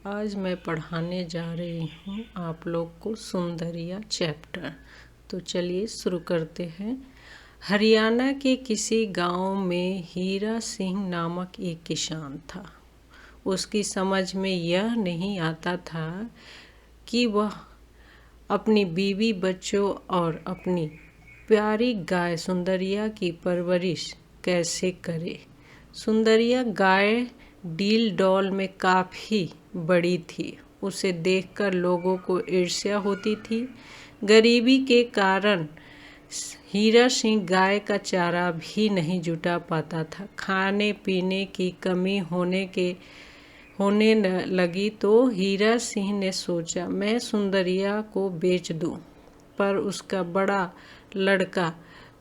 आज मैं पढ़ाने जा रही हूँ आप लोग को सुंदरिया चैप्टर। तो चलिए शुरू करते हैं। हरियाणा के किसी गांव में हीरा सिंह नामक एक किसान था। उसकी समझ में यह नहीं आता था कि वह अपनी बीवी बच्चों और अपनी प्यारी गाय सुंदरिया की परवरिश कैसे करे। सुंदरिया गाय डील डॉल में काफ़ी बड़ी थी। उसे देखकर लोगों को ईर्ष्या होती थी। गरीबी के कारण हीरा सिंह गाय का चारा भी नहीं जुटा पाता था। खाने पीने की कमी होने लगी तो हीरा सिंह ने सोचा मैं सुंदरिया को बेच दूं। पर उसका बड़ा लड़का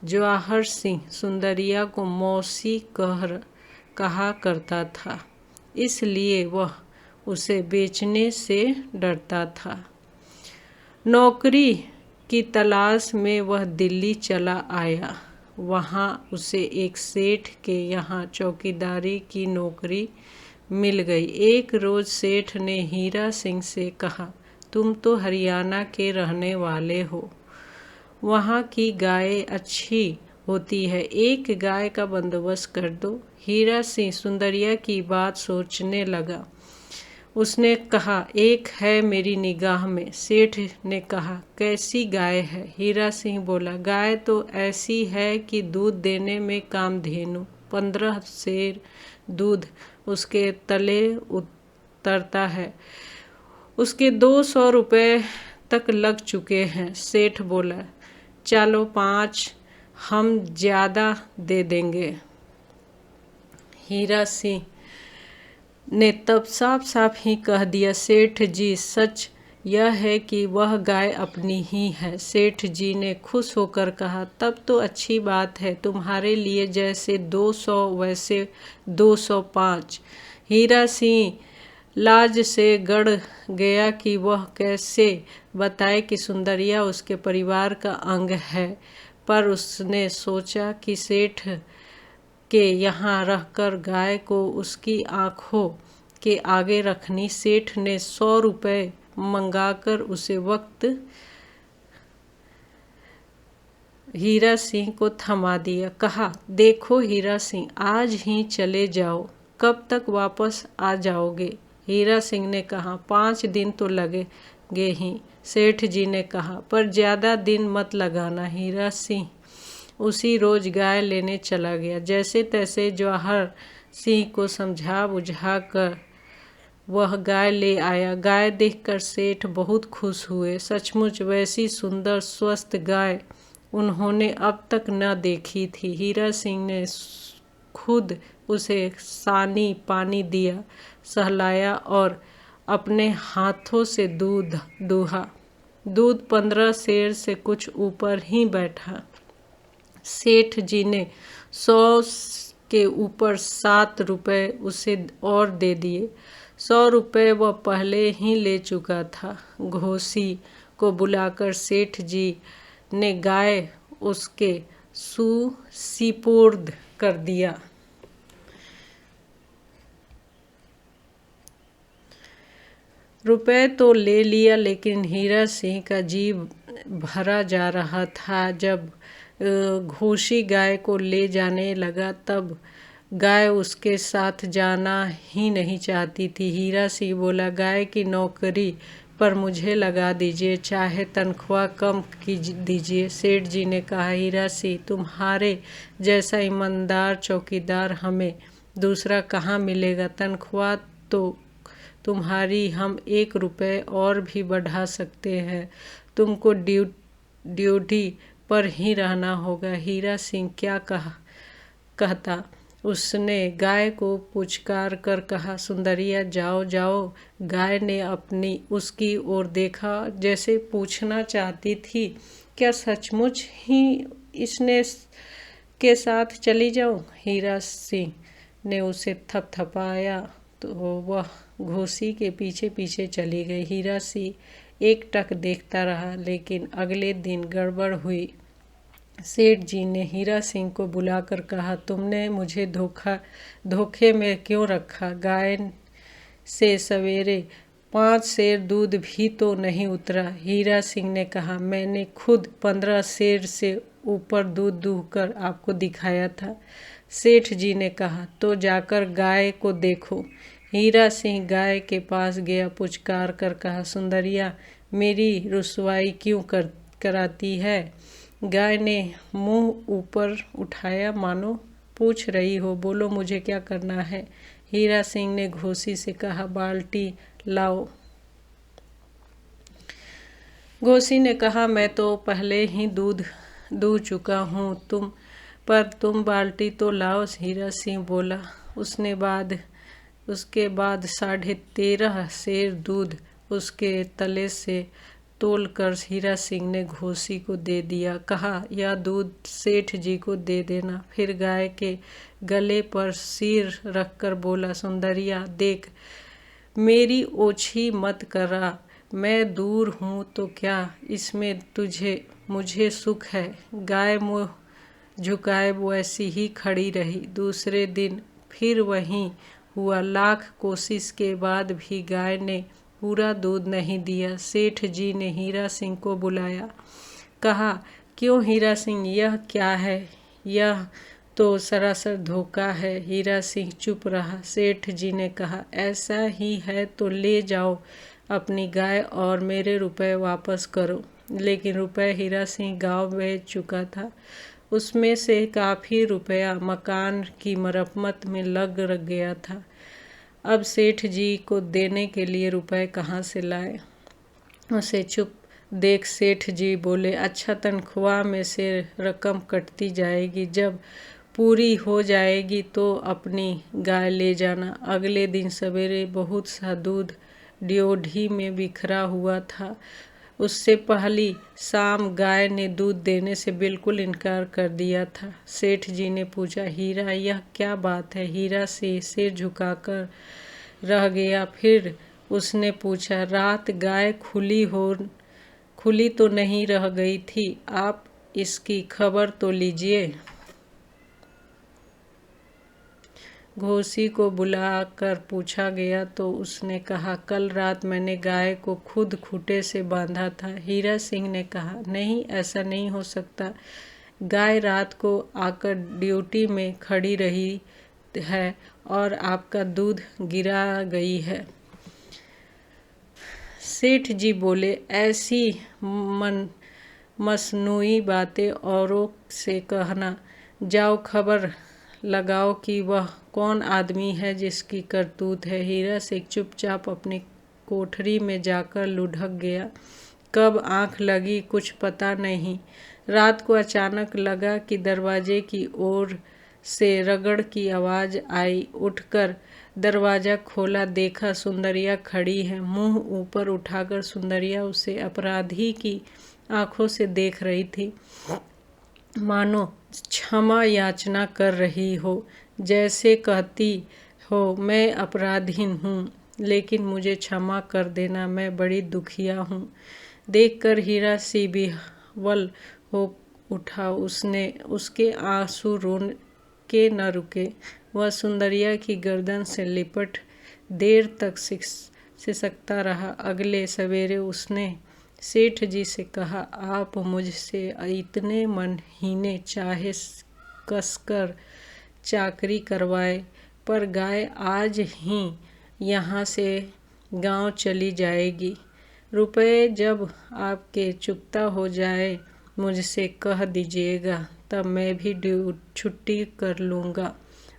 जवाहर सिंह सुंदरिया को मौसी कहा करता था, इसलिए वह उसे बेचने से डरता था। नौकरी की तलाश में वह दिल्ली चला आया। वहाँ उसे एक सेठ के यहाँ चौकीदारी की नौकरी मिल गई। एक रोज़ सेठ ने हीरा सिंह से कहा, तुम तो हरियाणा के रहने वाले हो, वहाँ की गाय अच्छी होती है, एक गाय का बंदोबस्त कर दो। हीरा सिंह सुंदरिया की बात सोचने लगा। उसने कहा, एक है मेरी निगाह में। सेठ ने कहा, कैसी गाय है? हीरा सिंह बोला, गाय तो ऐसी है कि दूध देने में कामधेनु। 15 सेर दूध उसके तले उतरता है। उसके 200 रुपये तक लग चुके हैं। सेठ बोला, चलो 5 हम ज़्यादा दे देंगे। हीरा सिंह ने तब साफ साफ ही कह दिया, सेठ जी सच यह है कि वह गाय अपनी ही है। सेठ जी ने खुश होकर कहा, तब तो अच्छी बात है, तुम्हारे लिए जैसे 200 वैसे 205। हीरा सिंह लाज से गड़ गया कि वह कैसे बताए कि सुंदरिया उसके परिवार का अंग है। पर उसने सोचा कि सेठ के यहाँ रहकर गाय को उसकी आँखों के आगे रखनी। सेठ ने 100 रुपये मंगाकर उसे वक्त हीरा सिंह को थमा दिया। कहा, देखो हीरा सिंह, आज ही चले जाओ, कब तक वापस आ जाओगे? हीरा सिंह ने कहा, 5 दिन तो लगेंगे ही। सेठ जी ने कहा, पर ज़्यादा दिन मत लगाना। हीरा सिंह उसी रोज़ गाय लेने चला गया। जैसे तैसे जवाहर सिंह को समझा बुझा कर वह गाय ले आया। गाय देखकर सेठ बहुत खुश हुए। सचमुच वैसी सुंदर स्वस्थ गाय उन्होंने अब तक न देखी थी। हीरा सिंह ने खुद उसे सानी पानी दिया, सहलाया और अपने हाथों से दूध दूहा। दूध 15 सेर से कुछ ऊपर ही बैठा। सेठ जी ने 100 के ऊपर 7 रुपये उसे और दे दिए। 100 रुपये वह पहले ही ले चुका था। घोसी को बुलाकर सेठ जी ने गाय उसके सुपुर्द कर दिया। रुपए तो ले लिया, लेकिन हीरा सिंह का जी भरा जा रहा था। जब घोसी गाय को ले जाने लगा तब गाय उसके साथ जाना ही नहीं चाहती थी। हीरा सिंह बोला, गाय की नौकरी पर मुझे लगा दीजिए, चाहे तनख्वाह कम दीजिए। सेठ जी ने कहा, हीरा सिंह, तुम्हारे जैसा ईमानदार चौकीदार हमें दूसरा कहाँ मिलेगा? तनख्वाह तो तुम्हारी हम 1 रुपये और भी बढ़ा सकते हैं। तुमको ड्यूटी पर ही रहना होगा। हीरा सिंह क्या कहता? उसने गाय को पुचकार कर कहा, सुंदरिया जाओ जाओ। गाय ने उसकी ओर देखा जैसे पूछना चाहती थी, क्या सचमुच ही इसने के साथ चली जाऊं? हीरा सिंह ने उसे थपथपाया तो वह घोसी के पीछे पीछे चली गई। हीरा सिंह एकटक देखता रहा, लेकिन अगले दिन गड़बड़ हुई। सेठ जी ने हीरा सिंह को बुलाकर कहा, तुमने मुझे धोखे में क्यों रखा? गाय से सवेरे 5 सेर दूध भी तो नहीं उतरा। हीरा सिंह ने कहा, मैंने खुद 15 सेर से ऊपर दूध दूहकर आपको दिखाया था। सेठ जी ने कहा, तो जाकर गाय को देखो। हीरा सिंह गाय के पास गया, पुचकार कर कहा, सुंदरिया, मेरी रुसवाई क्यों कराती है? गाय ने मुंह ऊपर उठाया मानो पूछ रही हो, बोलो मुझे क्या करना है? हीरा सिंह ने घोसी से कहा, बाल्टी लाओ। घोसी ने कहा, मैं तो पहले ही दूध दूह चुका हूँ, तुम बाल्टी तो लाओ। हीरा सिंह बोला। उसके बाद 13.5 सेर दूध उसके तले से तोलकर हीरा सिंह ने घोसी को दे दिया। कहा, यह दूध सेठ जी को दे देना। फिर गाय के गले पर सिर रखकर बोला, सुंदरिया देख, मेरी ओछी मत करा। मैं दूर हूँ तो क्या इसमें मुझे सुख है? गाय मुँह झुकाए वैसी ही खड़ी रही। दूसरे दिन फिर वहीं हुआ। लाख कोशिश के बाद भी गाय ने पूरा दूध नहीं दिया। सेठ जी ने हीरा सिंह को बुलाया। कहा, क्यों हीरा सिंह, यह क्या है? यह तो सरासर धोखा है। हीरा सिंह चुप रहा। सेठ जी ने कहा, ऐसा ही है तो ले जाओ अपनी गाय और मेरे रुपए वापस करो। लेकिन रुपए हीरा सिंह गांव बेच चुका था। उसमें से काफ़ी रुपया मकान की मरम्मत में लग गया था। अब सेठ जी को देने के लिए रुपए कहाँ से लाए? उसे चुप देख सेठ जी बोले, अच्छा, तनख्वाह में से रकम कटती जाएगी, जब पूरी हो जाएगी तो अपनी गाय ले जाना। अगले दिन सवेरे बहुत सा दूध ड्योढ़ी में बिखरा हुआ था। उससे पहली शाम गाय ने दूध देने से बिल्कुल इनकार कर दिया था। सेठ जी ने पूछा, हीरा, यह क्या बात है? हीरा से सिर झुकाकर रह गया। फिर उसने पूछा, रात गाय खुली तो नहीं रह गई थी? आप इसकी खबर तो लीजिए। घोसी को बुलाकर पूछा गया तो उसने कहा, कल रात मैंने गाय को खुद खूंटे से बांधा था। हीरा सिंह ने कहा, नहीं, ऐसा नहीं हो सकता। गाय रात को आकर ड्यूटी में खड़ी रही है और आपका दूध गिरा गई है। सेठ जी बोले, ऐसी मसनूई बातें औरों से कहना। जाओ खबर लगाओ कि वह कौन आदमी है जिसकी करतूत है। हीरा सिंह चुपचाप अपनी कोठरी में जाकर लुढ़क गया। कब आंख लगी कुछ पता नहीं। रात को अचानक लगा कि दरवाजे की ओर से रगड़ की आवाज़ आई। उठकर दरवाज़ा खोला, देखा सुंदरिया खड़ी है। मुंह ऊपर उठाकर सुंदरिया उसे अपराधी की आंखों से देख रही थी, मानो क्षमा याचना कर रही हो, जैसे कहती हो, मैं अपराधीन हूँ, लेकिन मुझे क्षमा कर देना, मैं बड़ी दुखिया हूँ। देखकर हीरा सिंह विह्वल हो उठा। उसके आंसू रोके न रुके। वह सुंदरिया की गर्दन से लिपट देर तक सिसकता रहा। अगले सवेरे उसने सेठ जी से कहा, आप मुझसे इतने महीने चाहे कसकर चाकरी करवाए, पर गाय आज ही यहाँ से गांव चली जाएगी। रुपए जब आपके चुकता हो जाए मुझसे कह दीजिएगा, तब मैं भी छुट्टी कर लूँगा।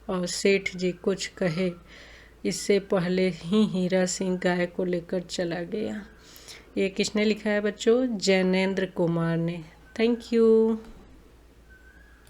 और सेठ जी कुछ कहे इससे पहले ही हीरा सिंह गाय को लेकर चला गया। ये किसने लिखा है बच्चों? जैनेंद्र कुमार ने। Thank you.